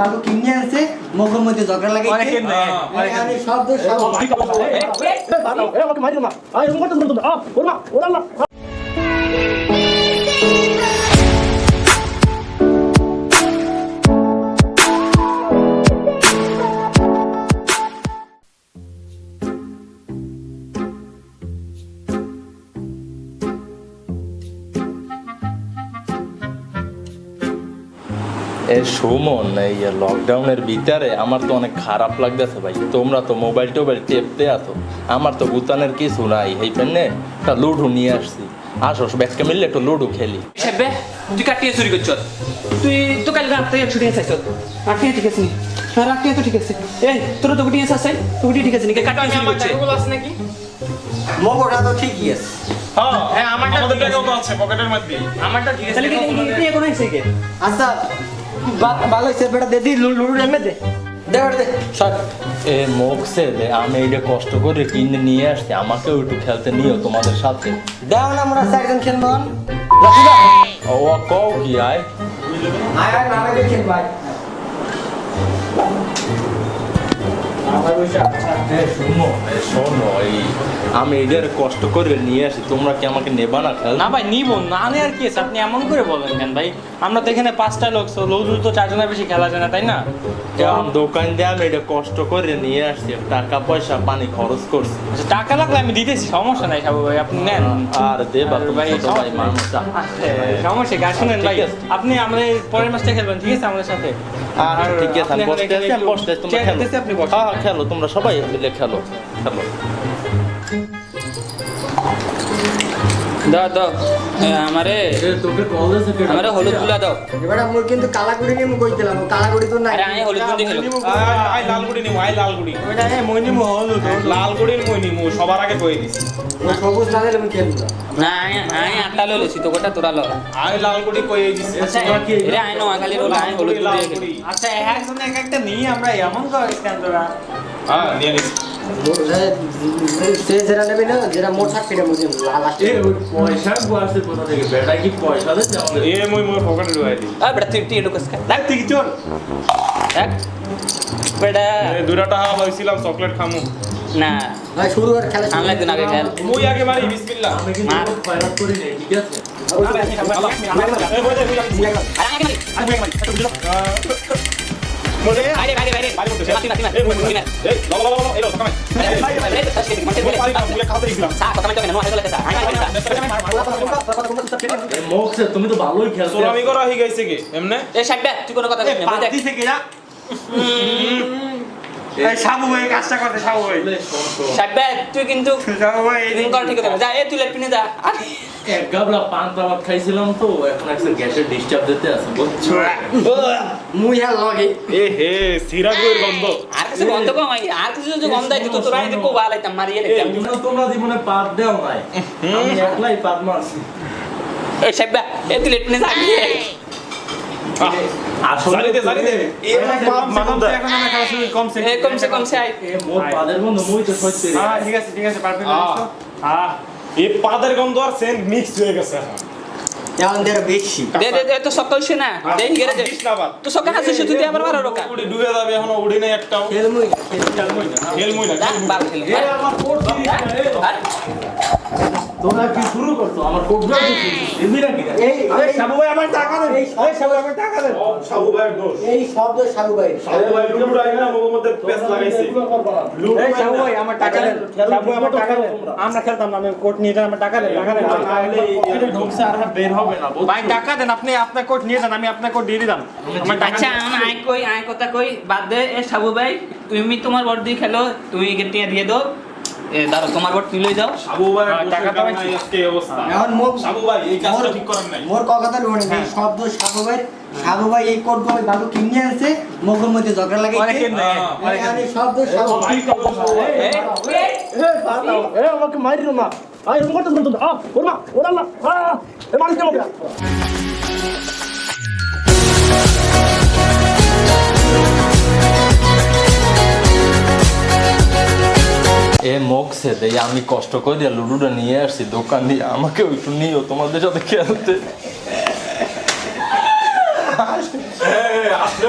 বাবু কিনে আনছে মুখের মধ্যে ঝগড়া লাগাইছে আমি শব্দ আমাকে মারিও না এরকম করতে ওরা ওরা সুমন এই লকডাউনের ভিতরে আমার তো অনেক খারাপ লাগতেছে ভাই। তোমরা তো মোবাইল টোবাইল টেপতে আসো, আমার তো গুতানের কিছু নাই। এই পেনে একটা লুডু নিয়ে আসছি, আসোস ব্যাগকে মিললে একটু লুডু খেলি। তুই কাটিয়ে চুরি করছ, তুই তো কাল রাত থেকে ছুটি চাইছ। রাখিয়ে ঠিক আছে নি? রাখিয়ে তো ঠিক আছে। এই তোর তো গুটিয়ে চাই, গুটি ঠিক আছে নি? কাটিয়ে চুরি করছে আছে নাকি? মগটা তো ঠিকই আছে। হ্যাঁ আমাদের টাকাও তো আছে পকেটের মধ্যে। আমারটা ঠিক আছে। তাহলে কি এখন আইছে কে? আচ্ছা ভালো হইছে বেটা দে দি লুডু এমে দে দে বেটা দে সর এ মোকসে দে, আমি এইটা কষ্ট করে কিনে নিয়ে আসছি, আমাকেও একটু খেলতে নিও তোমাদের সাথে। দাও না আমরা চারজন খেলবো ও কও কি আয় আয় আয় নামে খেল ভাই শোনো, এই আমি এদের কষ্ট করে নিয়ে আসি, তোমরা কি আমাকে নেবা না খেল? না ভাই নিব না, নে আর কি আছে? আপনি এমন করে বলেন কেন ভাই? আমরা তো এখানে 5টা লোক, লৌদু তো 4 জনের বেশি খেলা যায় না, তাই না? যেমন দোকান দিয়ে আমি এটা কষ্ট করে নিয়ে আসছি, টাকা পয়সা পানি খরচ করছি। টাকা লাগলে আমি দিতেছি, সমস্যা নাই সাবু ভাই, আপনি নেন। আর দেবা তো ভাই, ভাই মানুষ সমস্যা গাছ শুনেন ভাই, আপনি আমাদের পরের ম্যাচটা খেলবেন, ঠিক আছে আমাদের সাথে? আর ঠিক আছে, আমি বসতে আছি, আমি বসতে আছি, তোমরা খেলো। আপনি বসেন। হ্যাঁ খেলো, তোমরা সবাই মিলে খেলো খেলো। দাও দাও আমারে তোকে কল দিয়েছে কে? আমারে হলুদ গুলা দাও। এবারে মোর কিন্তু কালাগুড়ি নিয়ে কই দিলাম, কালাগুড়ি তো নাই। আরে আই হলুদ গুলি খেলো। আই লালগুড়ি নিমু, আই লালগুড়ি। ওইটা মই নিমু হলুদ লালগুড়ির মই নিমু, সবার আগে কই দিছি। ওই সবুজ না দিলে আমি খেলবো না। না আই আটটা লইছি তো কোটা তোরা ল। আই লালগুড়ি কই দিছি। আচ্ছা এরে আই নোয়া খালি রোল আই হলুদ গুলি খেলো। আচ্ছা একজন এক একটা নিয়ে আমরা এমন করে স্ট্যান্ড করা হ্যাঁ নিয়ে নিছি। সে যেটা নেবে না, যেটা মোট থাকবে না মুঝে লাস্ট এ ওই পয়সা গোয়াছে কোথা থেকে? বেটা কি পয়সা দিতে আমাদের? এ মই পকেটে ঢুকাই দি। আ বেটা তুই ঢুকাস কা দেখ তুই কি চোর? এক বেটা এ দুটা টাকা লইছিলাম চকলেট খামু। না ভাই শুরু কর খেলা আনলাই দিন আগে খেল। মই আগে মারি বিসমিল্লাহ। আমি কিন্তু মার। ফায়দা করি নাই, ঠিক আছে? বাইরে বাইরে বাইরে মাতি মাতি মাতি এই লগা এই লগা কামে। এ মোকসে তুমি তো ভালোই খেলছো। সোরামি করা হই গেছে কি এমনে? এই সাইডটা তুই কোনো কথা কইবি না বল দেখ থেকে যা এই সাবু ভাই কাজটা করতে সাবু ভাই সাইডটা তুই কিন্তু সাবু ভাই দিন কর ঠিক আছে যা এই তুই লেপিনে যা এক গাবলা পান তাবাক খাইছিলাম তো, এখন একটা গ্যাসের ডিস্টার্ব দিতে আছে, বুঝছো? মুই আর লগে এ হে সিরাগুর গন্ধ। আর কিছু গন্ধ কম আই আর কিছু যদি গন্ধ আইতো তো তোরা এদিকে কোবা লাইতাম মারিয়ে এ লাইতাম তোমরা জীবনে পাত দেও নাই, আমি একলাই পাত মারছি। এই সাইডটা এই তুই লেপিনে যা জানি দে এ মানব এখন আমরা খেলা শুরু কমছে এই কমসে আই এ মোর পাদের বন্ধু মুই তো সত্যি রে। হ্যাঁ ঠিক আছে পারফেক্ট এই পাদের গন্ধ আর সেন্ট মিক্স হয়ে গেছে এখন। এখন দের বেশি দে দে দে তো সকাল সে না দে হিরে দে দিস না বাদ। তো সকাল আছে শুধু তুই আবার মারো রোকা উড়ে ডুবে যাবে, এখনো উড়ে নাই একটাও। খেল মুই খেল মই না যা বার খেল এ আমার কোট দিবি না, এ তোমরা কি শুরু করছো? আমার কোবরা দিবি না কি? এই আরে সাবু ভাই আমার টাকা দেন। এই সাবু আমার টাকা দেন সাবু ভাইয়ের দোষ। এই শব্দ সাবু ভাই সাবু ভাই লুডু আইনা ওর মধ্যে পেস লাগাইছে। এই সাবু ভাই আমার টাকা দেন সাবু আমার টাকা দেন আমরা খেলতাম না, আমি কোট নিয়ে যান, আমার টাকা দেন তাহলে এটা ঢুকছে আর বের হবে না, বুঝছো? ভাই টাকা দেন, আপনি আপনার কোট নিয়ে যান, আমি আপনার কোট দিয়ে দিলাম আমার টাকা আচ্ছা আই কথা কই বাদ দে এ সাবু ভাই তুমি তোমার বড় দিয়ে খেলো, তুমি গেটিয়া দিয়ে দাও এ দাঁড়ো তোমার বড় তুই লই যাও সাবু ভাইয়ের টাকা টাকা তো তো নাই আজকে এই অবস্থা। এখন মোর সাবু ভাই এই কাজটা ঠিক করেন নাই। মোর কথা লুনে এই শব্দ সাবু ভাই এই কোট গো বাবু কিনে আনছে মুখের মধ্যে ঝগড়া লাগাইছে আমি শব্দ সাবু ভাই এ আমাকে মারিও না এরকম করতে ওরা ওরা না এ মারিস আমাকে এ মোকসে দে, আমি কষ্ট করে লুডুটা নিয়ে আসছি দোকান দিয়ে, আমাকে একটু নিও তোমাদের সাথে খেলতে। আসলে